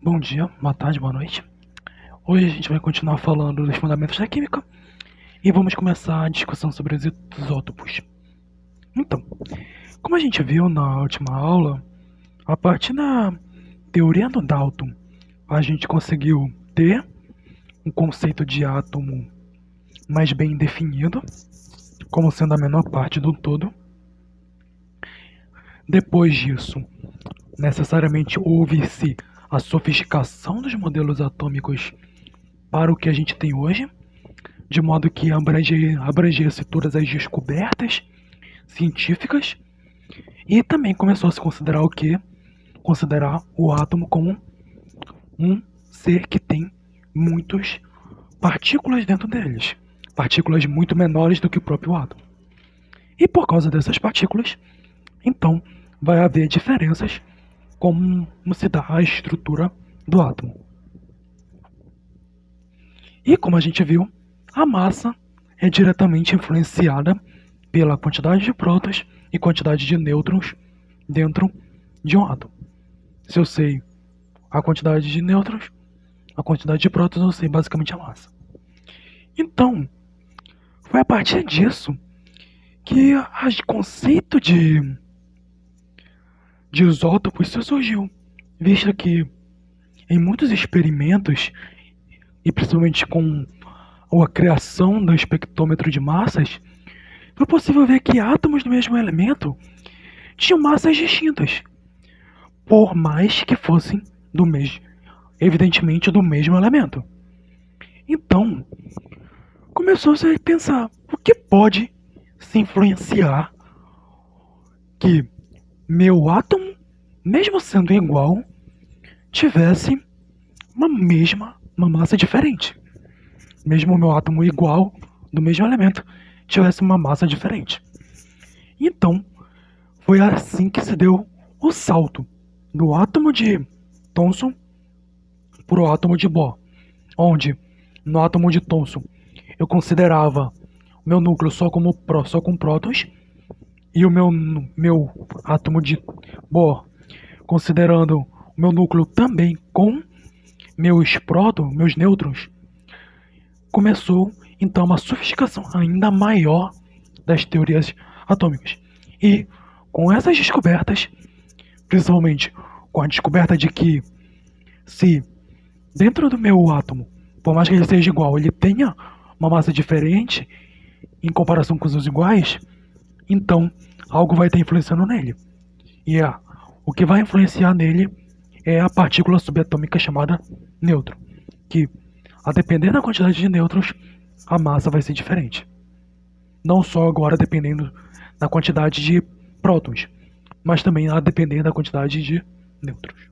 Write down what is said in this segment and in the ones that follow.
Bom dia, boa tarde, boa noite. Hoje a gente vai continuar falando dos fundamentos da química e vamos começar a discussão sobre os isótopos. Então, como a gente viu na última aula, a partir da teoria do Dalton, a gente conseguiu ter um conceito de átomo mais bem definido, como sendo a menor parte do todo. Depois disso, necessariamente houve-se a sofisticação dos modelos atômicos para o que a gente tem hoje, de modo que abrangesse todas as descobertas científicas, e também começou a se considerar o que? Considerar o átomo como um ser que tem muitas partículas dentro deles, partículas muito menores do que o próprio átomo. E por causa dessas partículas, então vai haver diferenças como se dá a estrutura do átomo. E como a gente viu, a massa é diretamente influenciada pela quantidade de prótons e quantidade de nêutrons dentro de um átomo. Se eu sei a quantidade de nêutrons, a quantidade de prótons, eu sei basicamente a massa. Então, foi a partir disso que o conceito de isótopos surgiu, visto que em muitos experimentos, e principalmente com a criação do espectrômetro de massas, foi possível ver que átomos do mesmo elemento tinham massas distintas, por mais que fossem do mesmo, evidentemente do mesmo elemento. Então, começou-se a pensar o que pode se influenciar que meu átomo, mesmo sendo igual, tivesse uma massa diferente. Mesmo o meu átomo igual, do mesmo elemento, tivesse uma massa diferente. Então, foi assim que se deu o salto do átomo de Thomson para o átomo de Bohr, onde no átomo de Thomson eu considerava o meu núcleo só com prótons, e o meu átomo de Bohr considerando o meu núcleo também com meus nêutrons. Começou então uma sofisticação ainda maior das teorias atômicas. E com essas descobertas, principalmente com a descoberta de que se dentro do meu átomo, por mais que ele seja igual, ele tenha uma massa diferente em comparação com os iguais, então algo vai estar influenciando nele. E o que vai influenciar nele é a partícula subatômica chamada nêutron, que, a depender da quantidade de nêutrons, a massa vai ser diferente. Não só agora dependendo da quantidade de prótons, mas também a depender da quantidade de nêutrons.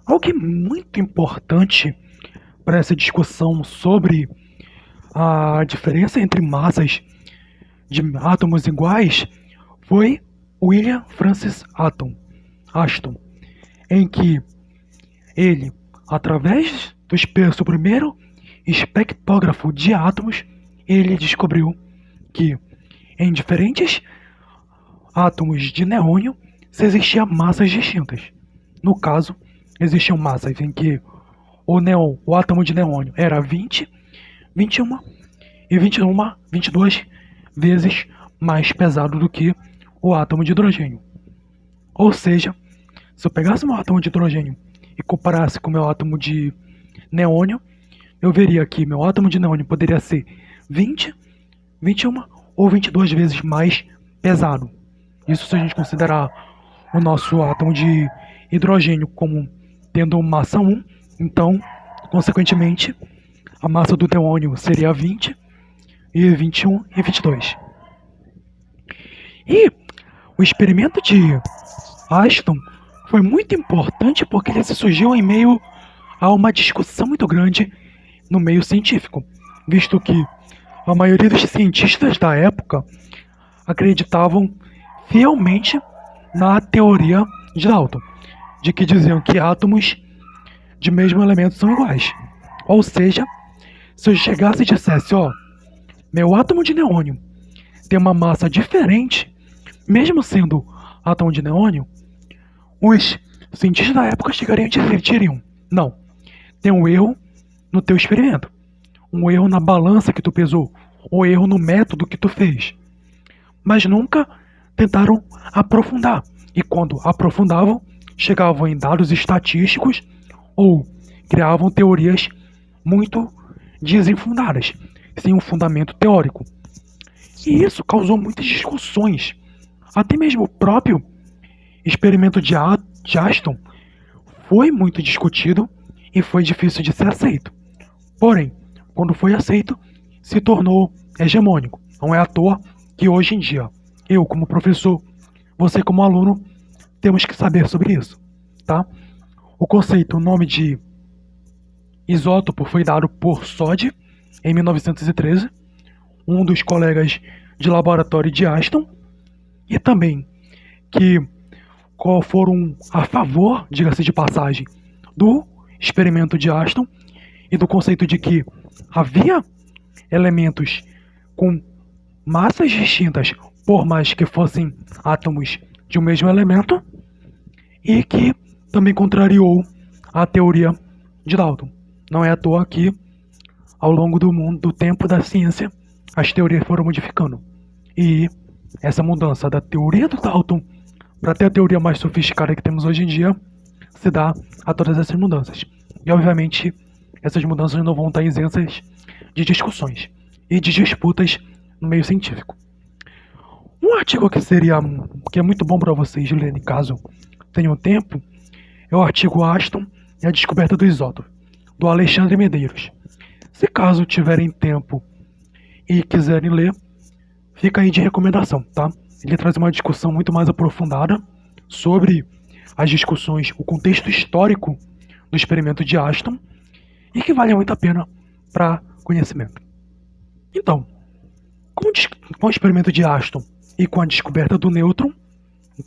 Algo que é muito importante para essa discussão sobre a diferença entre massas de átomos iguais foi William Francis Ashton, em que ele, através do primeiro espectrógrafo de átomos, ele descobriu que em diferentes átomos de neônio se existiam massas distintas. No caso, existiam massas em que o átomo de neônio era 20, 21 e 22 vezes mais pesado do que o átomo de hidrogênio. Ou seja, se eu pegasse meu átomo de hidrogênio e comparasse com o meu átomo de neônio, eu veria que meu átomo de neônio poderia ser 20, 21 ou 22 vezes mais pesado. Isso se a gente considerar o nosso átomo de hidrogênio como tendo massa 1, então, consequentemente, a massa do neônio seria 20, e 21 e 22. E o experimento de Ashton foi muito importante porque ele surgiu em meio a uma discussão muito grande no meio científico, visto que a maioria dos cientistas da época acreditavam fielmente na teoria de Dalton, de que diziam que átomos de mesmo elemento são iguais. Ou seja, se eu chegasse e dissesse, meu átomo de neônio tem uma massa diferente, mesmo sendo átomo de neônio, os cientistas da época chegariam a dizer, diriam, não, tem um erro no teu experimento, um erro na balança que tu pesou, um erro no método que tu fez. Mas nunca tentaram aprofundar. E quando aprofundavam, chegavam em dados estatísticos ou criavam teorias muito desenfundadas, sem um fundamento teórico. E isso causou muitas discussões. Até mesmo o próprio experimento de Aston foi muito discutido e foi difícil de ser aceito. Porém, quando foi aceito, se tornou hegemônico. Não é à toa que hoje em dia, eu como professor, você como aluno, temos que saber sobre isso, tá? O conceito, o nome de isótopo foi dado por Soddy em 1913, um dos colegas de laboratório de Aston, e também que foram a favor, diga-se de passagem, do experimento de Aston e do conceito de que havia elementos com massas distintas, por mais que fossem átomos de um mesmo elemento, e que também contrariou a teoria de Dalton. Não é à toa que, ao longo do tempo da ciência, as teorias foram modificando. E essa mudança da teoria do Dalton para ter a teoria mais sofisticada que temos hoje em dia se dá a todas essas mudanças. E, obviamente, essas mudanças não vão estar isentas de discussões e de disputas no meio científico. Um artigo que é muito bom para vocês lerem caso tenham tempo é o artigo Aston e a descoberta do isótopo, do Alexandre Medeiros. Se caso tiverem tempo e quiserem ler, fica aí de recomendação, tá? Ele traz uma discussão muito mais aprofundada sobre as discussões, o contexto histórico do experimento de Aston e que vale muito a pena para conhecimento. Então, com o experimento de Aston e com a descoberta do nêutron,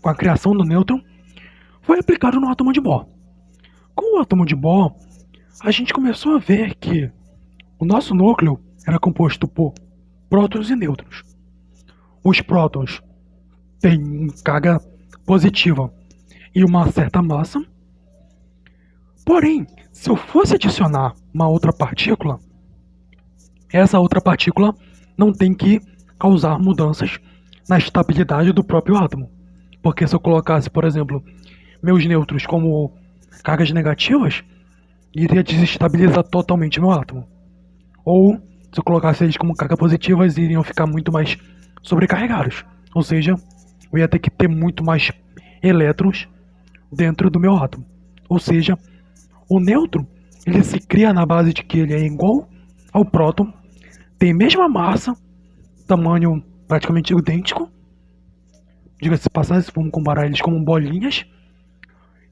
com a criação do nêutron, foi aplicado no átomo de Bohr. Com o átomo de Bohr, a gente começou a ver que o nosso núcleo era composto por prótons e nêutrons. Os prótons têm carga positiva e uma certa massa. Porém, se eu fosse adicionar uma outra partícula, essa outra partícula não tem que causar mudanças na estabilidade do próprio átomo. Porque se eu colocasse, por exemplo, meus nêutrons como cargas negativas, iria desestabilizar totalmente meu átomo. Ou, se eu colocasse eles como cargas positivas, iriam ficar muito mais sobrecarregados. Ou seja, eu ia ter que ter muito mais elétrons dentro do meu átomo. Ou seja, o nêutron, ele se cria na base de que ele é igual ao próton, tem a mesma massa, tamanho praticamente idêntico. Diga-se de passagem, vamos comparar eles como bolinhas.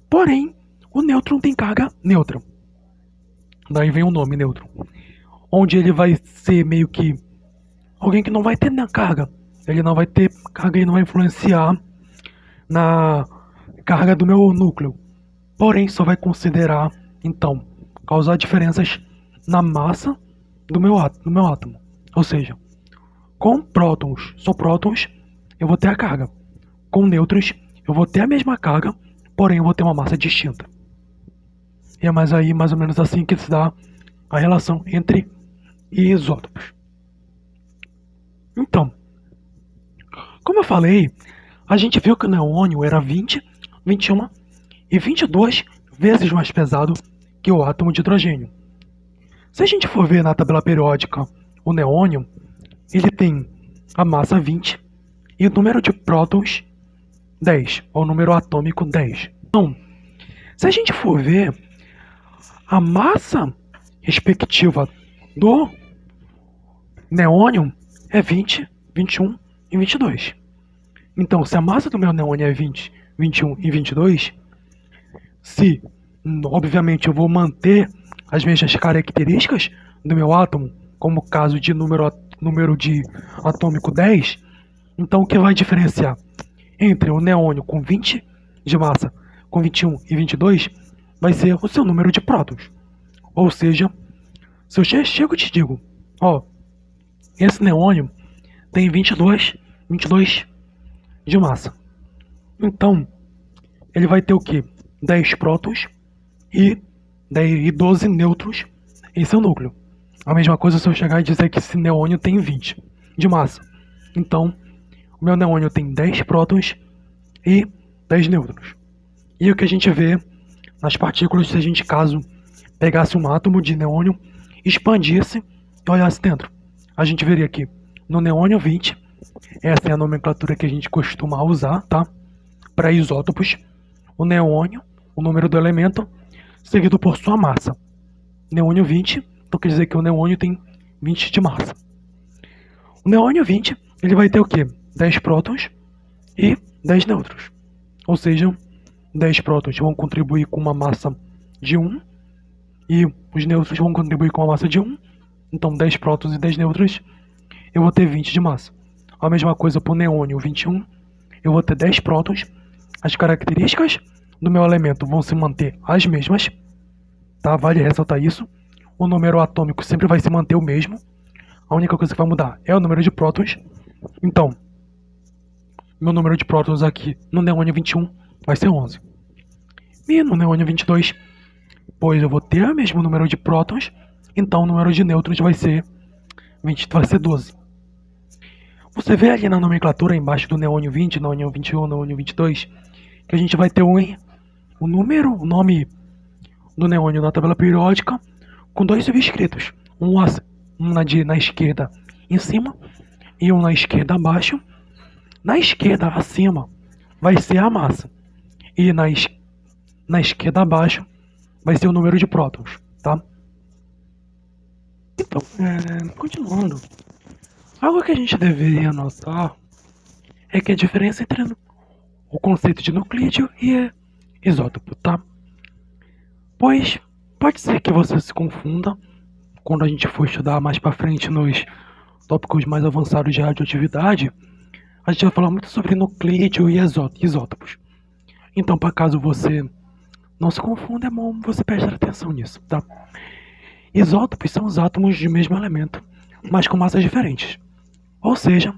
Porém, o nêutron tem carga neutra. Daí vem o nome, nêutron. Onde ele vai ser meio que alguém que não vai ter carga. Ele não vai ter carga e não vai influenciar na carga do meu núcleo. Porém, só vai considerar, então, causar diferenças na massa do meu átomo. Ou seja, com prótons, só prótons, eu vou ter a carga. Com nêutrons, eu vou ter a mesma carga, porém eu vou ter uma massa distinta. E é mais ou menos assim que se dá a relação entre isótopos. Então, como eu falei, a gente viu que o neônio era 20, 21 e 22 vezes mais pesado que o átomo de hidrogênio. Se a gente for ver na tabela periódica o neônio, ele tem a massa 20 e o número de prótons 10, ou o número atômico 10. Então, se a gente for ver a massa respectiva do neônio é 20, 21 e 22. Então, se a massa do meu neônio é 20, 21 e 22, se, obviamente, eu vou manter as mesmas características do meu átomo, como o caso de número de atômico 10, então o que vai diferenciar entre o neônio com 20 de massa, com 21 e 22, vai ser o seu número de prótons. Ou seja, se eu chego e te digo, ó, esse neônio tem 22 de massa. Então, ele vai ter o quê? 10 prótons e 12 nêutrons em seu núcleo. A mesma coisa se eu chegar e dizer que esse neônio tem 20 de massa. Então, o meu neônio tem 10 prótons e 10 nêutrons. E o que a gente vê nas partículas se a gente, caso pegasse um átomo de neônio, expandisse e olhasse dentro. A gente veria aqui no neônio 20, essa é a nomenclatura que a gente costuma usar, tá? Para isótopos, o neônio, o número do elemento, seguido por sua massa. Neônio 20, então quer dizer que o neônio tem 20 de massa. O neônio 20, ele vai ter o quê? 10 prótons e 10 nêutrons. Ou seja, 10 prótons vão contribuir com uma massa de 1 e os nêutrons vão contribuir com uma massa de 1. Então 10 prótons e 10 nêutrons, eu vou ter 20 de massa. A mesma coisa para o neônio 21, eu vou ter 10 prótons. As características do meu elemento vão se manter as mesmas, tá? Vale ressaltar isso. O número atômico sempre vai se manter o mesmo. A única coisa que vai mudar é o número de prótons. Então, meu número de prótons aqui no neônio 21 vai ser 11. E no neônio 22, pois eu vou ter o mesmo número de prótons, então o número de nêutrons vai ser 12. Você vê ali na nomenclatura embaixo do neônio 20, neônio 21, neônio 22, que a gente vai ter o nome do neônio na tabela periódica com 2 subscritos. Um na esquerda em cima e um na esquerda abaixo. Na esquerda acima vai ser a massa e na esquerda abaixo vai ser o número de prótons, tá? Então, continuando, algo que a gente deveria notar é que a diferença entre o conceito de nuclídeo e isótopo, tá? Pois pode ser que você se confunda quando a gente for estudar mais para frente nos tópicos mais avançados de radioatividade. A gente vai falar muito sobre nuclídeo e isótopos. Então, para caso você não se confunda, é bom você prestar atenção nisso, tá? Isótopos são os átomos de mesmo elemento, mas com massas diferentes. Ou seja,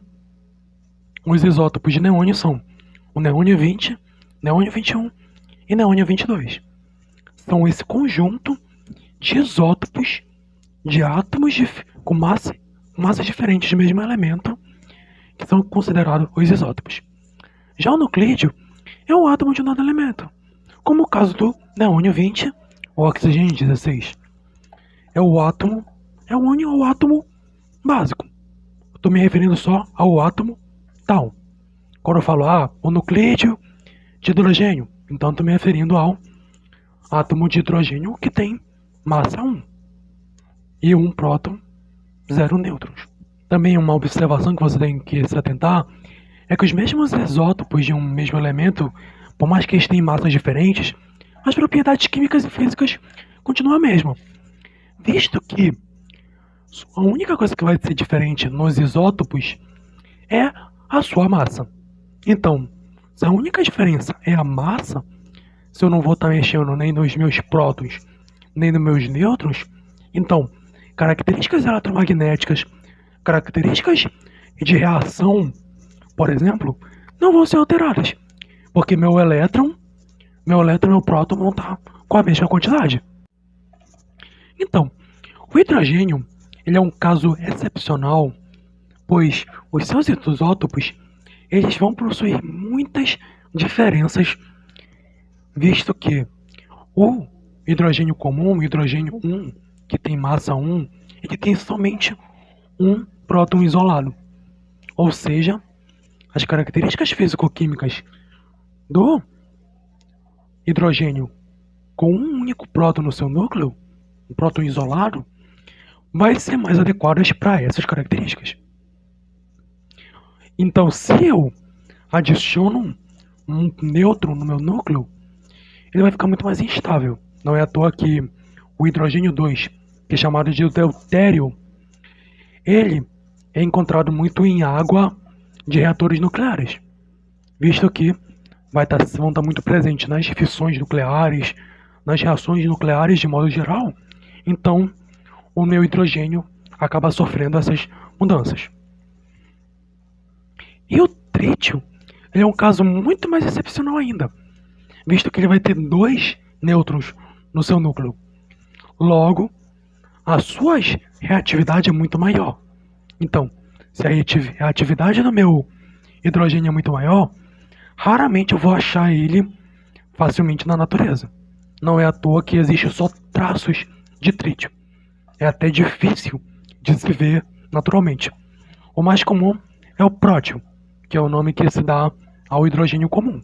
os isótopos de neônio são o neônio 20, neônio 21 e neônio 22. São esse conjunto de isótopos de átomos com massas diferentes do mesmo elemento que são considerados os isótopos. Já o nuclídeo é um átomo de um dado elemento, como o caso do neônio 20 ou oxigênio 16. É o único átomo básico. Estou me referindo só ao átomo tal. Quando eu falo o nuclídeo de hidrogênio, então estou me referindo ao átomo de hidrogênio que tem massa 1 e 1 próton, 0 nêutrons. Também uma observação que você tem que se atentar é que os mesmos isótopos de um mesmo elemento, por mais que eles tenham massas diferentes, as propriedades químicas e físicas continuam a mesma, visto que a única coisa que vai ser diferente nos isótopos é a sua massa. Então, se a única diferença é a massa, se eu não vou estar mexendo nem nos meus prótons, nem nos meus nêutrons, então, características eletromagnéticas, características de reação, por exemplo, não vão ser alteradas, porque meu elétron e meu próton vão estar com a mesma quantidade. Então, o hidrogênio ele é um caso excepcional, pois os seus isótopos eles vão possuir muitas diferenças, visto que o hidrogênio comum, o hidrogênio 1, que tem massa 1, ele tem somente um próton isolado. Ou seja, as características físico-químicas do hidrogênio com um único próton no seu núcleo, um próton isolado, vai ser mais adequadas para essas características. Então, se eu adiciono um nêutron no meu núcleo, ele vai ficar muito mais instável. Não é à toa que o hidrogênio 2, que é chamado de deutério, ele é encontrado muito em água de reatores nucleares, visto que vão estar muito presentes nas fissões nucleares, nas reações nucleares de modo geral. Então, o meu hidrogênio acaba sofrendo essas mudanças. E o trítio ele é um caso muito mais excepcional ainda, visto que ele vai ter dois nêutrons no seu núcleo. Logo, a sua reatividade é muito maior. Então, se a reatividade do meu hidrogênio é muito maior, raramente eu vou achar ele facilmente na natureza. Não é à toa que existe só traços de trítio. É até difícil de se ver naturalmente. O mais comum é o prótio, que é o nome que se dá ao hidrogênio comum.